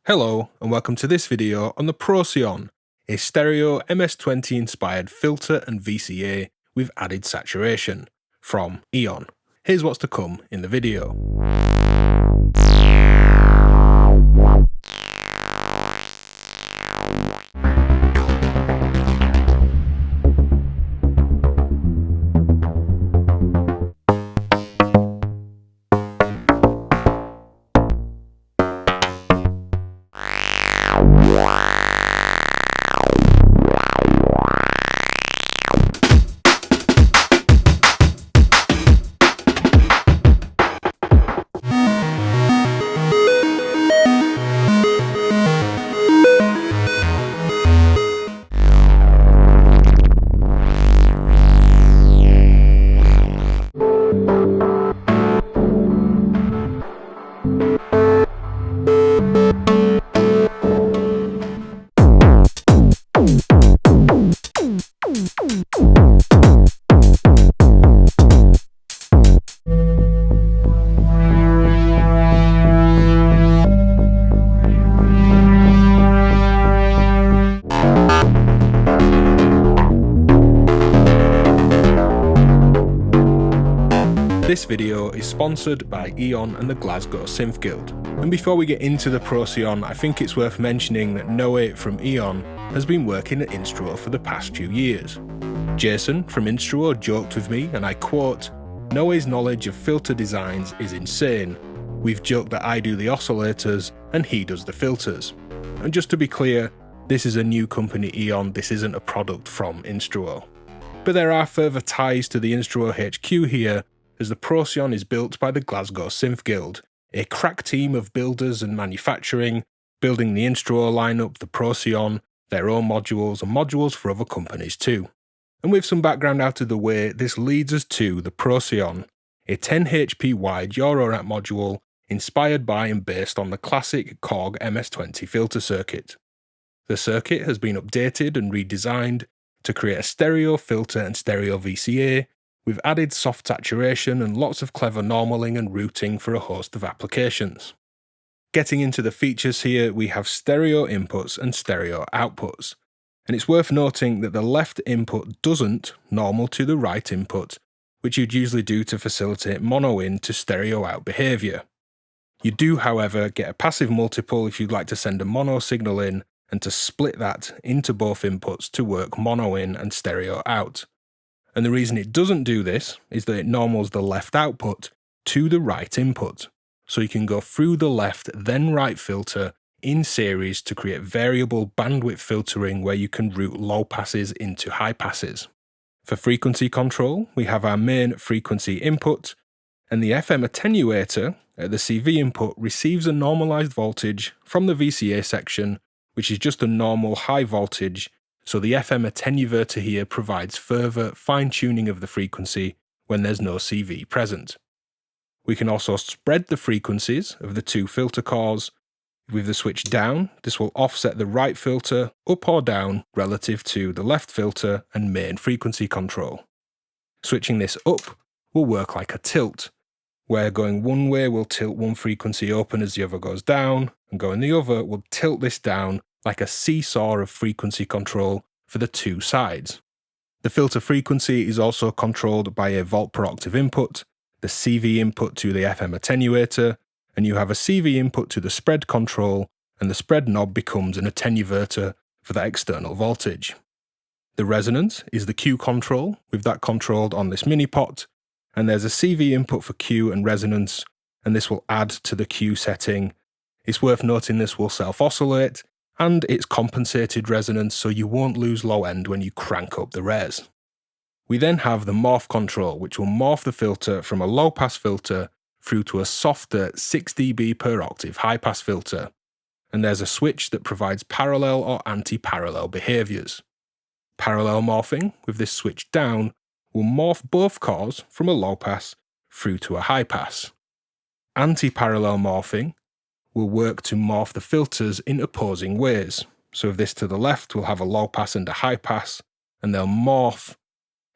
Hello and welcome to this video on the Procyon, a stereo MS-20 inspired filter and VCA with added saturation from EON. Here's what's to come in the video. This video is sponsored by EON and the Glasgow Synth Guild. And before we get into the Procyon, I think it's worth mentioning that Noe from EON has been working at Instruo for the past few years. Jason from Instruo joked with me, and I quote, "Noe's knowledge of filter designs is insane. We've joked that I do the oscillators and he does the filters." And just to be clear, this is a new company, EON, this isn't a product from Instruo. But there are further ties to the Instruo HQ here, as the Procyon is built by the Glasgow Synth Guild, a crack team of builders and manufacturing, building the Instruo lineup, the Procyon, their own modules and modules for other companies too. And with some background out of the way, this leads us to the Procyon, a 10 HP wide Eurorack module inspired by and based on the classic Korg MS-20 filter circuit. The circuit has been updated and redesigned to create a stereo filter and stereo VCA, with added soft saturation and lots of clever normaling and routing for a host of applications. Getting into the features here, we have stereo inputs and stereo outputs. And it's worth noting that the left input doesn't normal to the right input, which you'd usually do to facilitate mono in to stereo out behaviour. You do, however, get a passive multiple if you'd like to send a mono signal in and to split that into both inputs to work mono in and stereo out. And the reason it doesn't do this is that it normals the left output to the right input. So you can go through the left then right filter in series to create variable bandwidth filtering where you can route low passes into high passes. For frequency control, we have our main frequency input, and the FM attenuator at the CV input receives a normalized voltage from the VCA section, which is just a normal high voltage. So the FM attenuator here provides further fine-tuning of the frequency when there's no CV present. We can also spread the frequencies of the two filter cores. With the switch down, this will offset the right filter up or down relative to the left filter and main frequency control. Switching this up will work like a tilt, where going one way will tilt one frequency open as the other goes down, and going the other will tilt this down like a seesaw of frequency control for the two sides. The filter frequency is also controlled by a volt per octave input, the CV input to the FM attenuator, and you have a CV input to the spread control, and the spread knob becomes an attenuator for that external voltage. The resonance is the Q control, with that controlled on this mini pot, and there's a CV input for Q and resonance, and this will add to the Q setting. It's worth noting this will self-oscillate, and it's compensated resonance, so you won't lose low end when you crank up the res. We then have the morph control, which will morph the filter from a low pass filter through to a softer 6 dB per octave high pass filter. And there's a switch that provides parallel or anti-parallel behaviours. Parallel morphing, with this switch down, will morph both cores from a low pass through to a high pass. Anti-parallel morphing will work to morph the filters in opposing ways. So if this to the left will have a low pass and a high pass, and they'll morph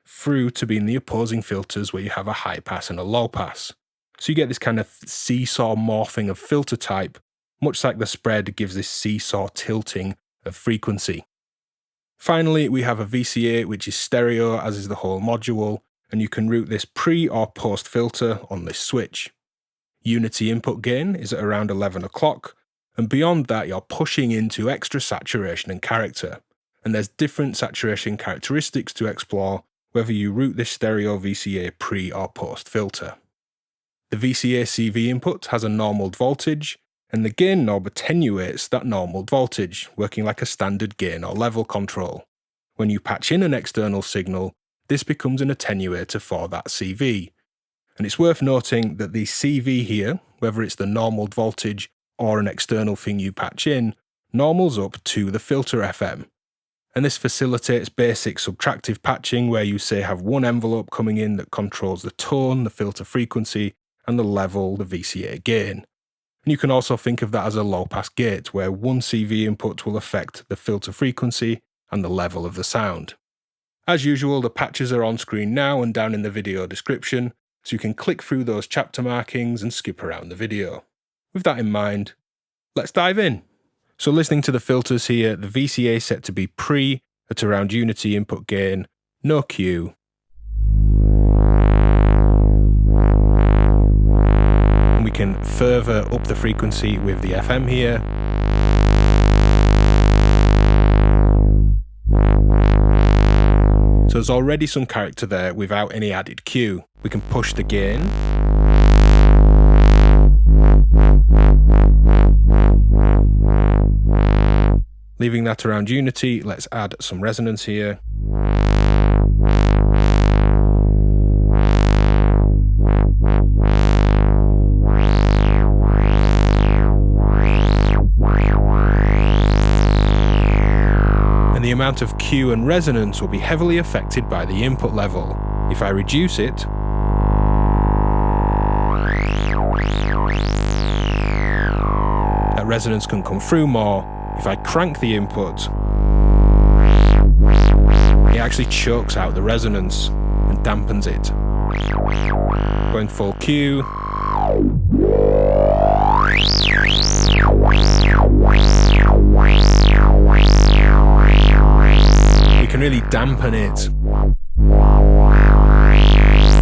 through to being the opposing filters where you have a high pass and a low pass. So you get this kind of seesaw morphing of filter type, much like the spread gives this seesaw tilting of frequency. Finally, we have a VCA which is stereo, as is the whole module, and you can route this pre or post filter on this switch. Unity input gain is at around 11 o'clock, and beyond that you're pushing into extra saturation and character, and there's different saturation characteristics to explore whether you route this stereo VCA pre or post filter. The VCA CV input has a normaled voltage, and the gain knob attenuates that normaled voltage, working like a standard gain or level control. When you patch in an external signal, this becomes an attenuator for that CV. And it's worth noting that the CV here, whether it's the normaled voltage or an external thing you patch in, normals up to the filter FM. And this facilitates basic subtractive patching where you say have one envelope coming in that controls the tone, the filter frequency, and the level, the VCA gain. And you can also think of that as a low-pass gate, where one CV input will affect the filter frequency and the level of the sound. As usual, the patches are on screen now and down in the video description, so you can click through those chapter markings and skip around the video. With that in mind, let's dive in. So listening to the filters here, the VCA is set to be pre at around unity input gain, no Q. We can further up the frequency with the FM here. So there's already some character there without any added Q. We can push the gain. Leaving that around unity, let's add some resonance here. The amount of Q and resonance will be heavily affected by the input level. If I reduce it, that resonance can come through more. If I crank the input, it actually chokes out the resonance and dampens it. Going full Q. We can really dampen it.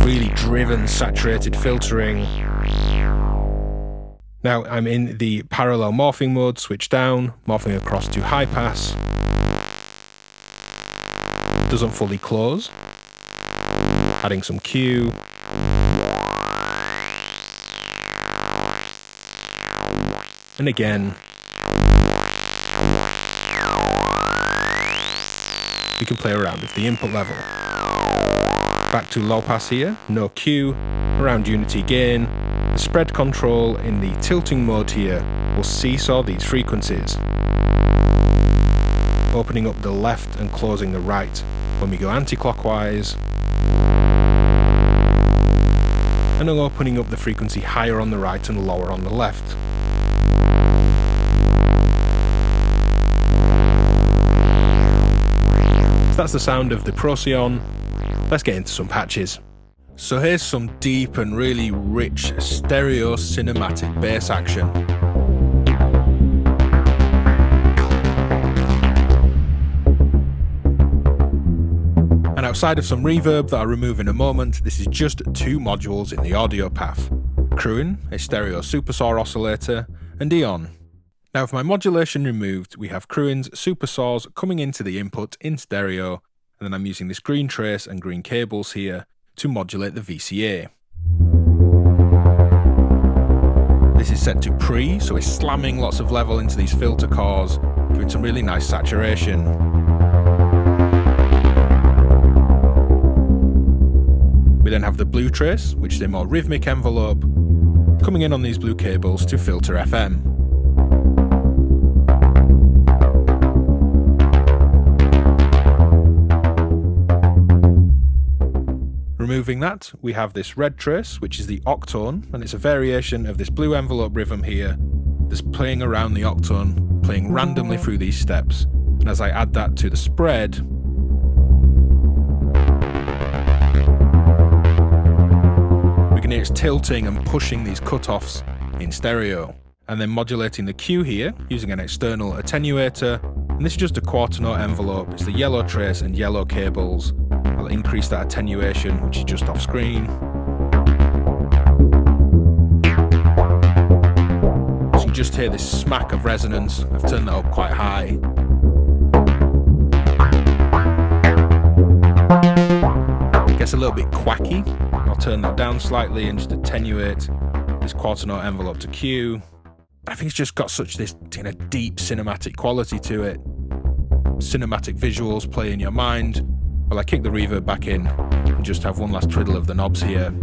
Really driven, saturated filtering. Now I'm in the parallel morphing mode, switch down, morphing across to high pass. It doesn't fully close. Adding some Q. And again. We can play around with the input level. Back to low pass here, no Q, around unity gain. The spread control in the tilting mode here will seesaw these frequencies, opening up the left and closing the right when we go anti-clockwise, and then opening up the frequency higher on the right and lower on the left. That's the sound of the Procyon. Let's get into some patches. So here's some deep and really rich stereo cinematic bass action. And outside of some reverb that I'll remove in a moment, this is just two modules in the audio path. Korg, a stereo supersaw oscillator, and EON. Now with my modulation removed, we have Korg's supersaws coming into the input in stereo, and then I'm using this green trace and green cables here to modulate the VCA. This is set to pre, so we're slamming lots of level into these filter cores, giving some really nice saturation. We then have the blue trace, which is a more rhythmic envelope, coming in on these blue cables to filter FM. Removing that, we have this red trace, which is the octone, and it's a variation of this blue envelope rhythm here that's playing around the octone, playing randomly through these steps. And as I add that to the spread, we can hear it's tilting and pushing these cutoffs in stereo. and then modulating the Q here using an external attenuator, and this is just a quarter note envelope. It's the yellow trace and yellow cables. I'll increase that attenuation, which is just off screen. So you just hear this smack of resonance. I've turned that up quite high. It gets a little bit quacky. I'll turn that down slightly and just attenuate this quarter note envelope to Q. I think it's just got such this deep cinematic quality to it. Cinematic visuals play in your mind. Well, I kick the reverb back in and just have one last twiddle of the knobs here.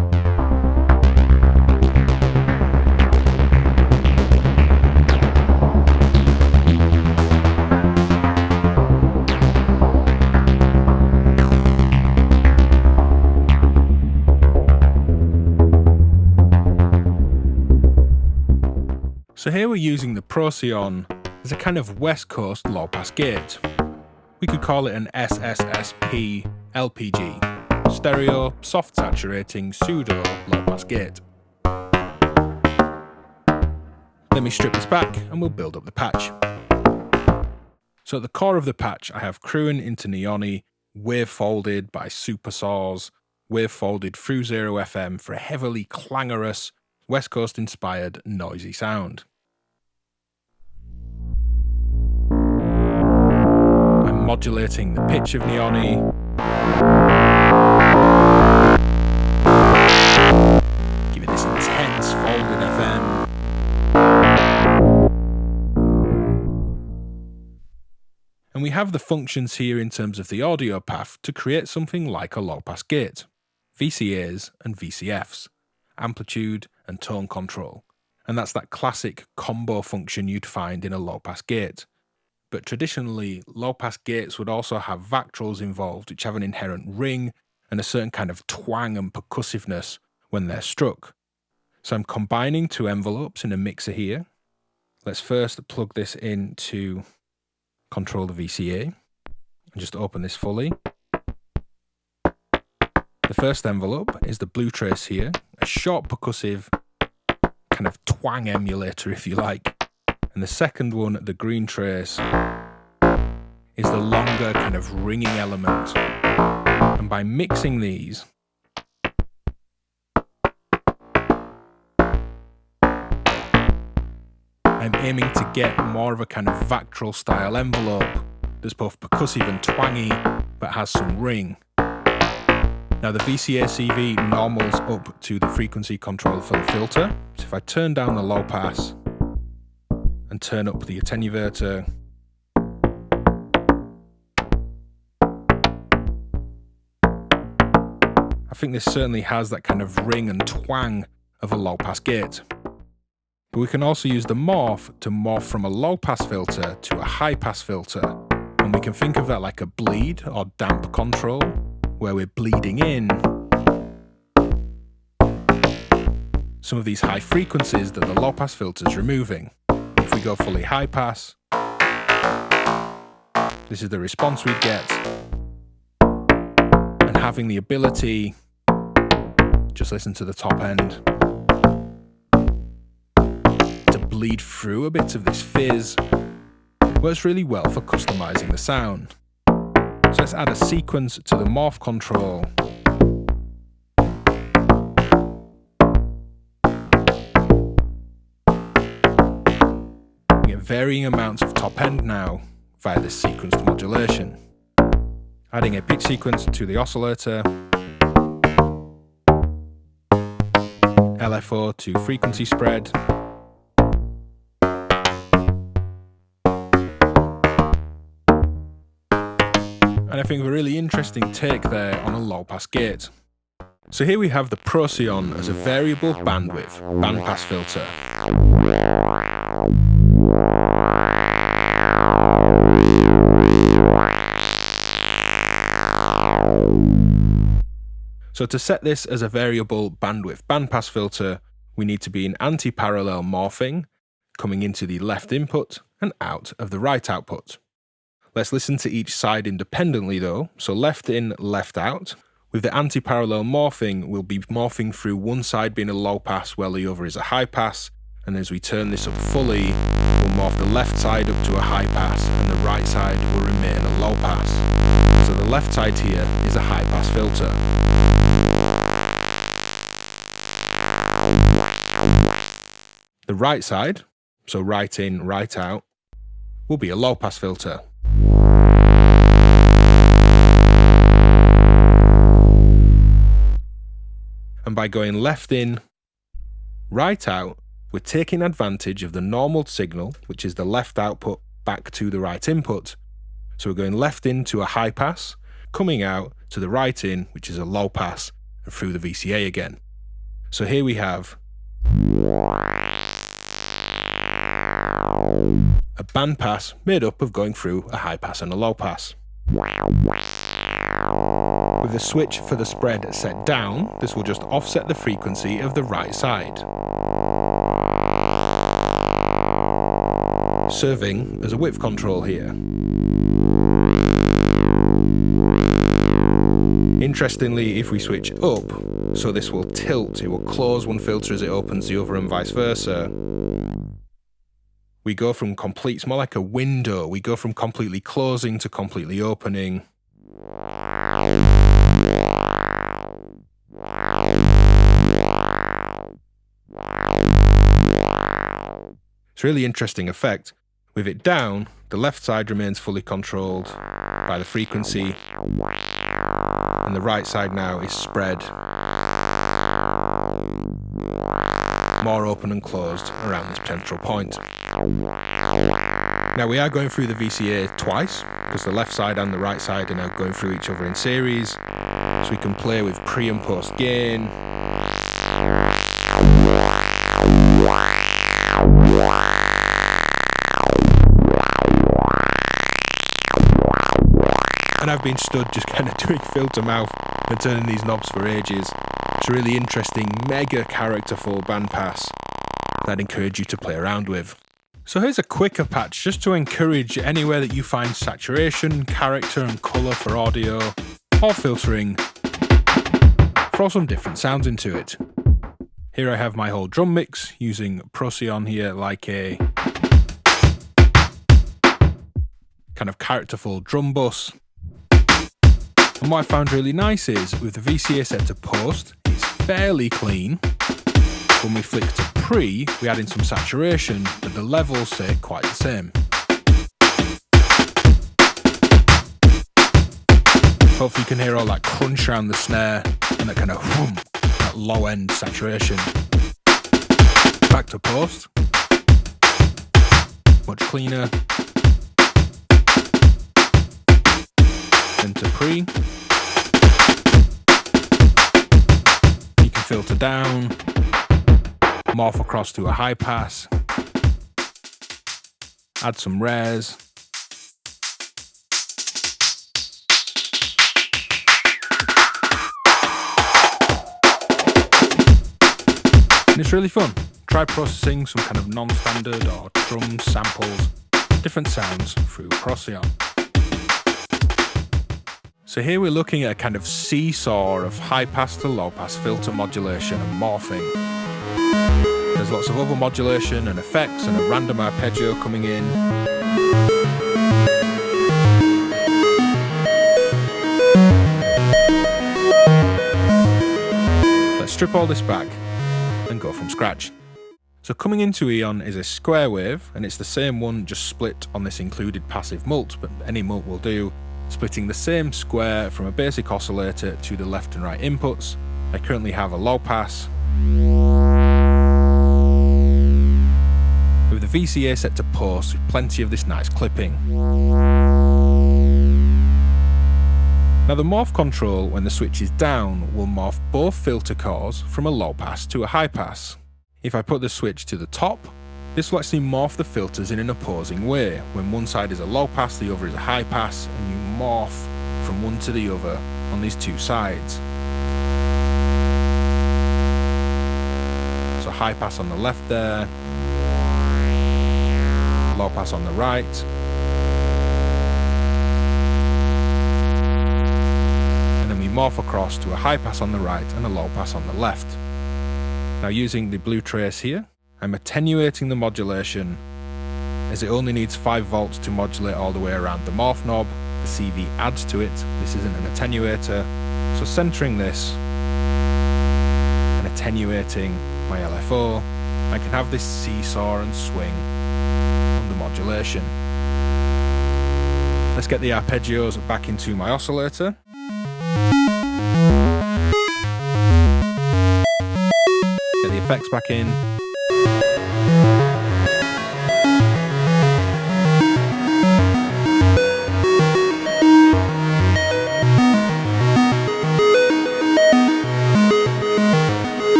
So here we're using the Procyon as a kind of West Coast low-pass gate. We could call it an SSSP LPG, stereo, soft saturating, pseudo low-pass gate. Let me strip this back and we'll build up the patch. So at the core of the patch I have Crewin into Neoni, wave folded by super saws, wave folded through 0 FM for a heavily clangorous, West Coast inspired noisy sound. I'm modulating the pitch of Neoni. Give it this intense folded FM. And we have the functions here in terms of the audio path to create something like a low pass gate. VCAs and VCFs. Amplitude and tone control, and that's that classic combo function you'd find in a low-pass gate. But traditionally, low-pass gates would also have Vactrols involved, which have an inherent ring and a certain kind of twang and percussiveness when they're struck. So I'm combining two envelopes in a mixer here. Let's first plug this in to control the VCA and just open this fully. The first envelope is the blue trace here, a short percussive kind of twang emulator if you like. And the second one, the green trace, is the longer kind of ringing element. And by mixing these, I'm aiming to get more of a kind of Vactrol style envelope that's both percussive and twangy, but has some ring. Now the VCA CV normals up to the frequency control for the filter. So if I turn down the low pass and turn up the attenuator, I think this certainly has that kind of ring and twang of a low pass gate. But we can also use the morph to morph from a low pass filter to a high pass filter. And we can think of that like a bleed or damp control, where we're bleeding in some of these high frequencies that the low pass filter is removing. If we go fully high pass, this is the response we'd get. And having the ability, just listen to the top end, to bleed through a bit of this fizz works really well for customizing the sound. So let's add a sequence to the morph control. We get varying amounts of top end now via this sequenced modulation. Adding a pitch sequence to the oscillator. LFO to frequency spread. And I think a really interesting take there on a low-pass gate. So here we have the Procyon as a variable bandwidth bandpass filter. So to set this as a variable bandwidth bandpass filter, we need to be in anti-parallel morphing, coming into the left input and out of the right output. Let's listen to each side independently though. So left in, left out. With the anti-parallel morphing, we'll be morphing through one side being a low pass while the other is a high pass, and as we turn this up fully, we'll morph the left side up to a high pass and the right side will remain a low pass. So the left side here is a high pass filter. The right side, so right in, right out, will be a low pass filter. And by going left in, right out, we're taking advantage of the normal signal, which is the left output back to the right input. So we're going left in to a high pass, coming out to the right in, which is a low pass, and through the VCA again. So here we have a bandpass made up of going through a high pass and a low pass. With the switch for the spread set down, this will just offset the frequency of the right side, serving as a width control here. Interestingly, if we switch up, so this will tilt, it will close one filter as it opens the other and vice versa. We go from complete, it's more like a window, we go from completely closing to completely opening. It's a really interesting effect. With it down, the left side remains fully controlled by the frequency, and the right side now is spread more open and closed around this central point. Now we are going through the VCA twice, because the left side and the right side are now going through each other in series, so we can play with pre and post gain. And I've been stood just kind of doing filter mouth and turning these knobs for ages. It's a really interesting, mega characterful bandpass that I'd encourage you to play around with. So here's a quicker patch just to encourage anywhere that you find saturation, character and colour for audio or filtering, throw some different sounds into it. Here I have my whole drum mix using Procyon here like a kind of characterful drum bus. And what I found really nice is with the VCA set to post, it's fairly clean. When we flick to pre, we add in some saturation, but the levels stay quite the same. Hopefully you can hear all that crunch around the snare and that kind of whoom, that low end saturation. Back to post. Much cleaner. Then to pre. You can filter down, morph across to a high pass, add some rares. And it's really fun. Try processing some kind of non-standard or drum samples, different sounds through Procyon. So here we're looking at a kind of seesaw of high pass to low pass filter modulation and morphing. There's lots of other modulation and effects and a random arpeggio coming in. Let's strip all this back and go from scratch. So coming into EON is a square wave, and it's the same one just split on this included passive mult, but any mult will do, splitting the same square from a basic oscillator to the left and right inputs. I currently have a low pass with the VCA set to post with plenty of this nice clipping. Now the morph control when the switch is down will morph both filter cores from a low pass to a high pass. If I put the switch to the top, this will actually morph the filters in an opposing way. When one side is a low pass, the other is a high pass, and you morph from one to the other on these two sides. So high pass on the left there, low pass on the right. And then we morph across to a high pass on the right and a low pass on the left. Now using the blue trace here, I'm attenuating the modulation, as it only needs 5 volts to modulate all the way around the morph knob. The CV adds to it, this isn't an attenuator, so centering this and attenuating my LFO, I can have this seesaw and swing on the modulation. Let's get the arpeggios back into my oscillator. Get the effects back in.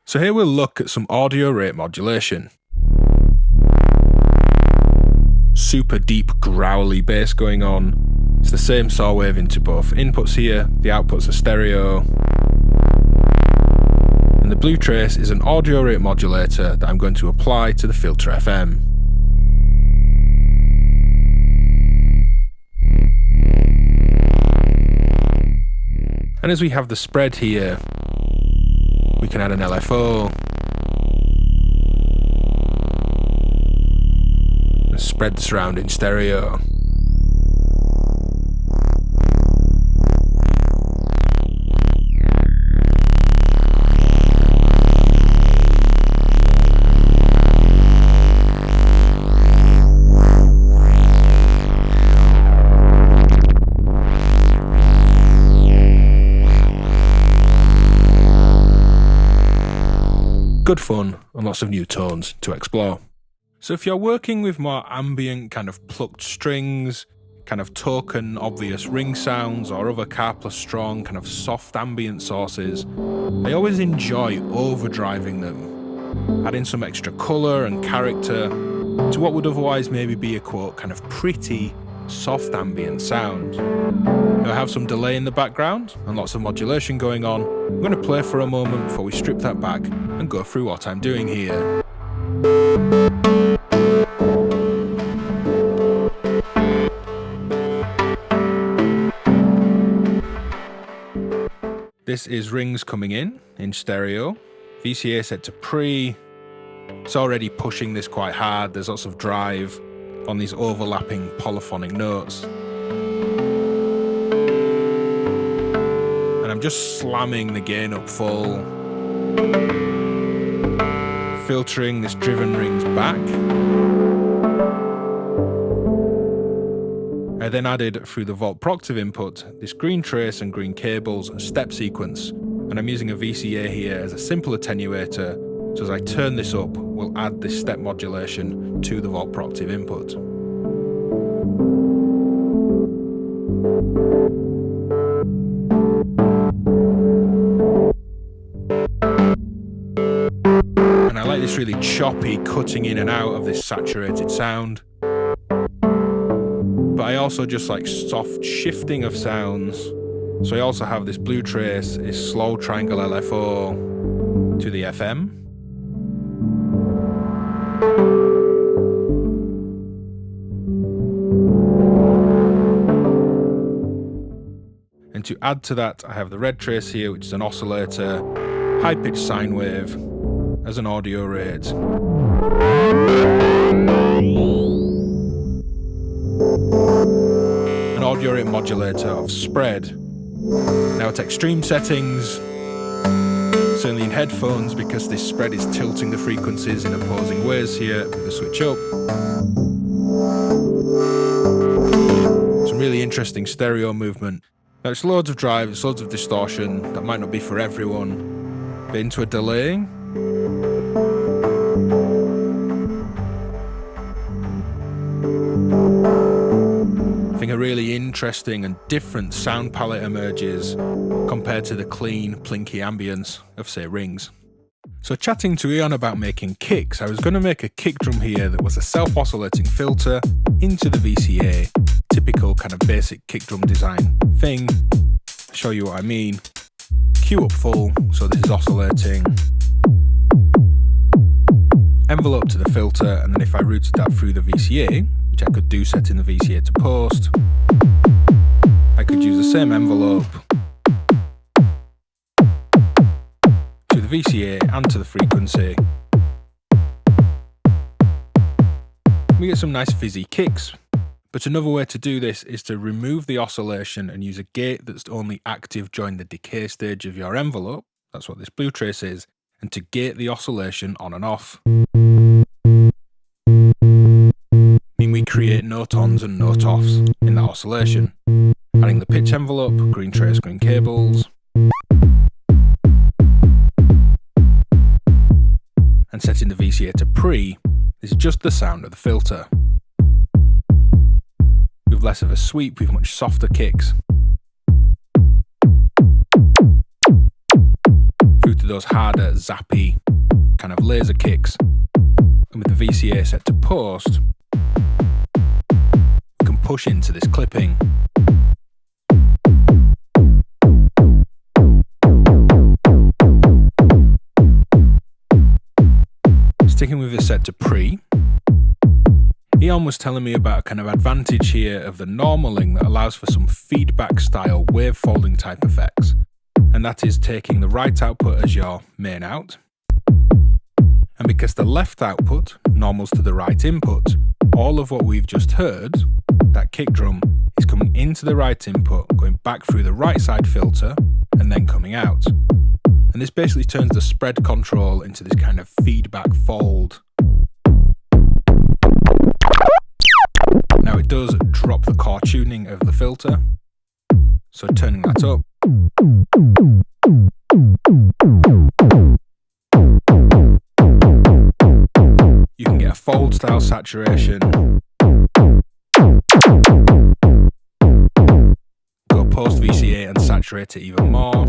So here we'll look at some audio rate modulation. Super deep growly bass going on. It's the same saw wave into both inputs here, the outputs are stereo. And the blue trace is an audio rate modulator that I'm going to apply to the filter FM. And as we have the spread here, we can add an LFO, and spread the surrounding stereo. Good fun and lots of new tones to explore. So if you're working with more ambient kind of plucked strings, kind of token obvious ring sounds or other car plus strong kind of soft ambient sources, I always enjoy overdriving them, adding some extra colour and character to what would otherwise maybe be a quote kind of pretty soft ambient sound. Now I have some delay in the background and lots of modulation going on. I'm going to play for a moment before we strip that back and go through what I'm doing here. This is rings coming in stereo. VCA set to pre. It's already pushing this quite hard. There's lots of drive on these overlapping polyphonic notes. And I'm just slamming the gain up full, filtering this driven rings back. I then added through the Vault Proctive input this green trace and green cables and step sequence, and I'm using a VCA here as a simple attenuator, so as I turn this up, we'll add this step modulation to the Vault Proctive input. And I like this really choppy cutting in and out of this saturated sound. But I also just like soft shifting of sounds. So I also have this blue trace, this slow triangle LFO to the FM. And to add to that, I have the red trace here, which is an oscillator, high-pitched sine wave as an audio rate. An audio rate modulator of spread. Now at extreme settings, certainly in headphones, because this spread is tilting the frequencies in opposing ways here with the switch up. Some really interesting stereo movement. Now it's loads of drive, it's loads of distortion, that might not be for everyone, but into a delay. I think a really interesting and different sound palette emerges compared to the clean, plinky ambience of, say, rings. So chatting to EON about making kicks, I was going to make a kick drum here that was a self-oscillating filter into the VCA, typical kind of basic kick drum design thing. I'll show you what I mean. Cue up full, so this is oscillating. Envelope to the filter, and then if I routed that through the VCA, which I could do setting the VCA to post, I could use the same envelope VCA and to the frequency. We get some nice fizzy kicks, but another way to do this is to remove the oscillation and use a gate that's only active during the decay stage of your envelope, that's what this blue trace is, and to gate the oscillation on and off. We create note ons and note offs in that oscillation, adding the pitch envelope, green trace, green cables, and setting the VCA to pre. This is just the sound of the filter. With less of a sweep, with much softer kicks, through to those harder, zappy, kind of laser kicks, and with the VCA set to post, we can push into this clipping. Sticking with this set to pre, EON was telling me about a kind of advantage here of the normaling that allows for some feedback style wave folding type effects, and that is taking the right output as your main out, and because the left output normals to the right input, all of what we've just heard, that kick drum, is coming into the right input, going back through the right side filter, and then coming out. And this basically turns the spread control into this kind of feedback fold. Now it does drop the core tuning of the filter, so turning that up, you can get a fold style saturation, go post VCA and saturate it even more.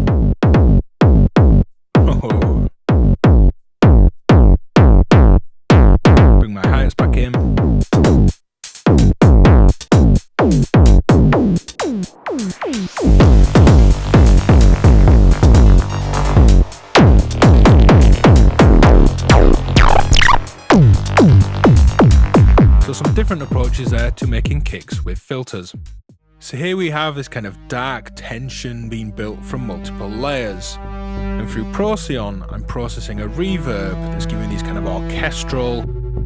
Bring my hi-hats back in. So some different approaches there to making kicks with filters. So here we have this kind of dark tension being built from multiple layers. And through Procyon, I'm processing a reverb that's giving these kind of orchestral,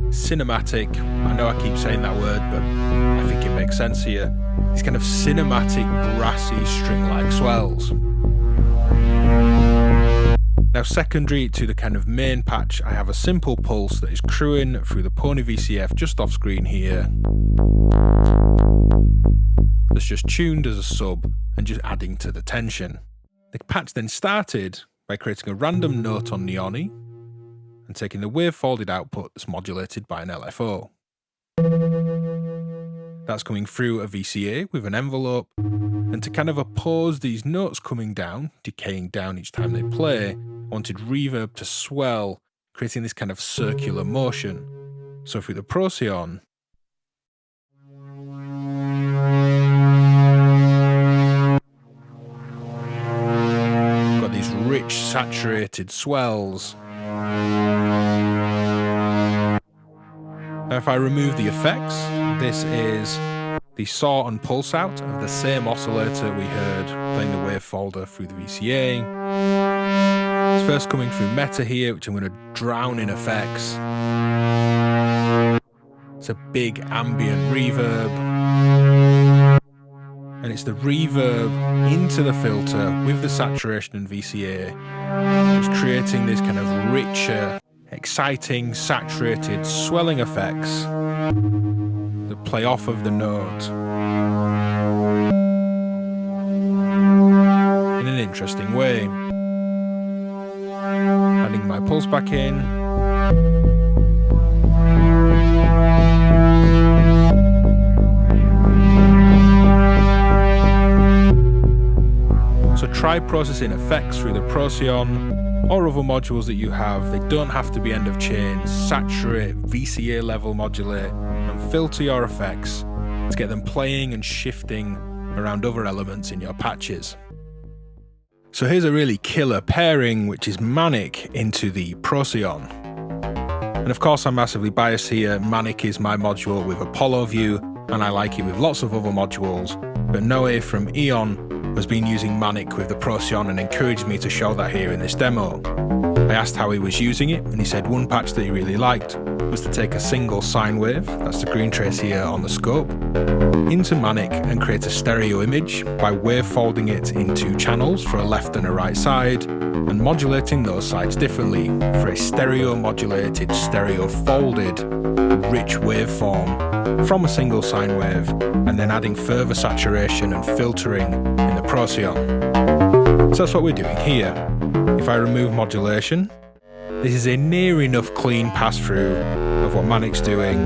cinematic, I know I keep saying that word, but I think it makes sense here, these kind of cinematic, brassy, string-like swells. Now secondary to the kind of main patch, I have a simple pulse that is crewing through the Pony VCF just off screen here. That's just tuned as a sub and just adding to the tension. The patch then started by creating a random note on Neoni and taking the wave folded output that's modulated by an LFO. That's coming through a VCA with an envelope, and to kind of oppose these notes coming down, decaying down each time they play, I wanted reverb to swell, creating this kind of circular motion. So through the Procyon, got these rich saturated swells. Now if I remove the effects, this is the saw and pulse out of the same oscillator we heard playing the wave folder through the VCA. It's first coming through meta here, which I'm going to drown in effects. It's a big ambient reverb. And it's the reverb into the filter with the saturation and VCA. It's creating this kind of richer, exciting, saturated, swelling effects that play off of the note in an interesting way. Adding my pulse back in. So try processing effects through the Procyon or other modules that you have. They don't have to be end of chain. Saturate, VCA level modulate, and filter your effects to get them playing and shifting around other elements in your patches. So here's a really killer pairing, which is Manic into the Procyon. And of course I'm massively biased here. Manic is my module with Apollo view, and I like it with lots of other modules, but Noe from EON has been using Manic with the Procyon and encouraged me to show that here in this demo. I asked how he was using it, and he said one patch that he really liked was to take a single sine wave, that's the green trace here on the scope, into Manic and create a stereo image by wave folding it in 2 channels for a left and a right side, and modulating those sides differently for a stereo modulated, stereo folded, rich waveform from a single sine wave, and then adding further saturation and filtering in the Procyon. So that's what we're doing here. If I remove modulation, this is a near enough clean pass through of what Manic's doing. You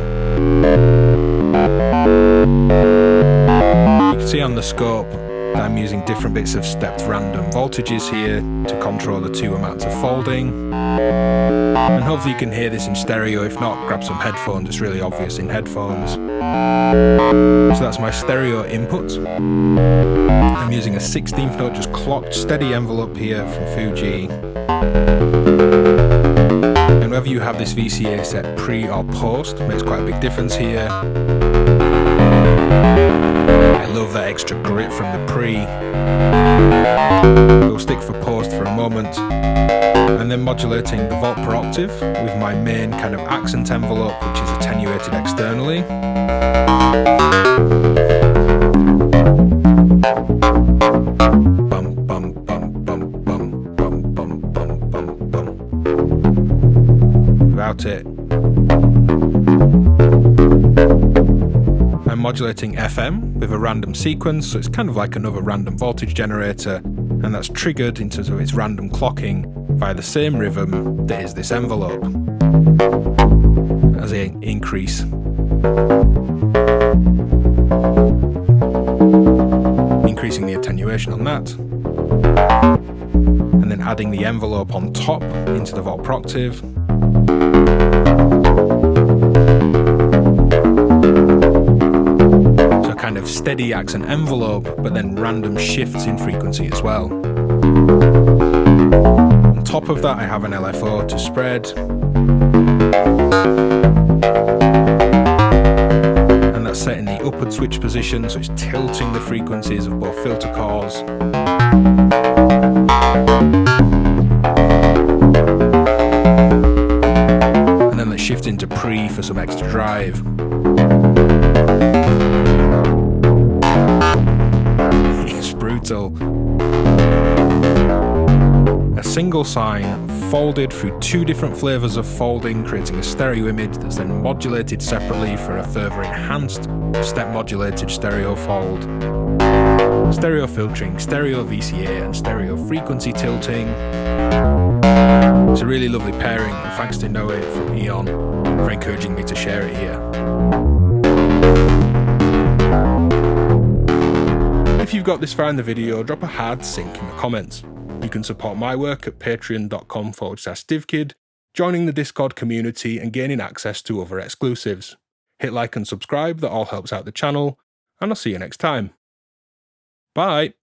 can see on the scope that I'm using different bits of stepped random voltages here to control the 2 amounts of folding. And hopefully you can hear this in stereo. If not, grab some headphones, it's really obvious in headphones. So that's my stereo input. I'm using a 16th note just clocked steady envelope here from Fuji. And whether you have this VCA set pre or post makes quite a big difference here. I love that extra grit from the pre. We'll stick for post for a moment. And then modulating the volt per octave with my main kind of accent envelope, which is attenuated externally. Bum, bum, bum, bum, bum, bum, bum, bum, bum, bum. Without it. I'm modulating FM with a random sequence, so it's kind of like another random voltage generator, and that's triggered in terms of its random clocking by the same rhythm that is this envelope as I increase. Increasing the attenuation on that, and then adding the envelope on top into the volt per octave. So kind of steady accent envelope, but then random shifts in frequency as well. On top of that, I have an LFO to spread. And that's set in the upward switch position, so it's tilting the frequencies of both filter cores. And then let's shift into pre for some extra drive. It's brutal. A single sine folded through 2 different flavors of folding, creating a stereo image that's then modulated separately for a further enhanced step modulated stereo fold. Stereo filtering, stereo VCA, and stereo frequency tilting. It's a really lovely pairing, and thanks to Noe from EON for encouraging me to share it here. If you've got this far in the video, drop a hard sync in the comments. You can support my work at patreon.com/DivKid, joining the Discord community and gaining access to other exclusives. Hit like and subscribe, that all helps out the channel, and I'll see you next time. Bye!